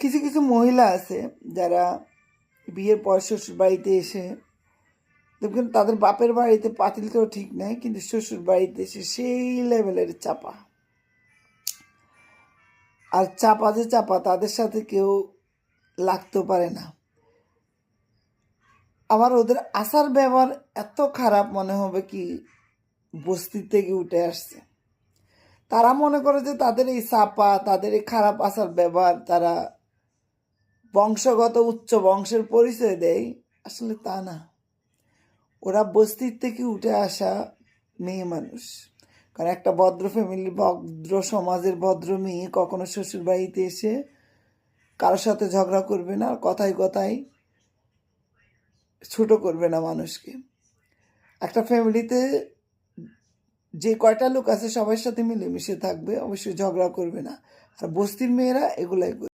কিছু কিছু মহিলা আছে যারা বিয়ের পর শ্বশুর বাড়িতে এসে দেখবেন তাদের বাপের বাড়িতে পাতিলটাও ঠিক নাই, কিন্তু শ্বশুর বাড়িতে এসে সেই লেভেলের চাপা। আর চাপা যে চাপা, তাদের সাথে কেউ লাগতেও পারে না। আবার ওদের আচার ব্যবহার এত খারাপ, মনে হবে কি বস্তি থেকে উঠে আসছে। তারা মনে করে যে তাদের এই চাপা, তাদের এই খারাপ আচার ব্যবহার তারা বংশগত উচ্চ বংশের পরিচয় দেয়। আসলে তা না, ওরা বস্তির থেকে উঠে আসা মেয়ে মানুষ। কারণ একটা ভদ্র ফ্যামিলি, ভদ্র সমাজের ভদ্র মেয়ে কখনো শ্বশুর বাড়িতে এসে কারোর সাথে ঝগড়া করবে না, কথায় কথায় ছোট করবে না মানুষকে। একটা ফ্যামিলিতে যে কয়টা লোক আছে সবার সাথে মিলেমিশে থাকবে, অবশ্যই ঝগড়া করবে না। আর বস্তির মেয়েরা এগুলাই করবে।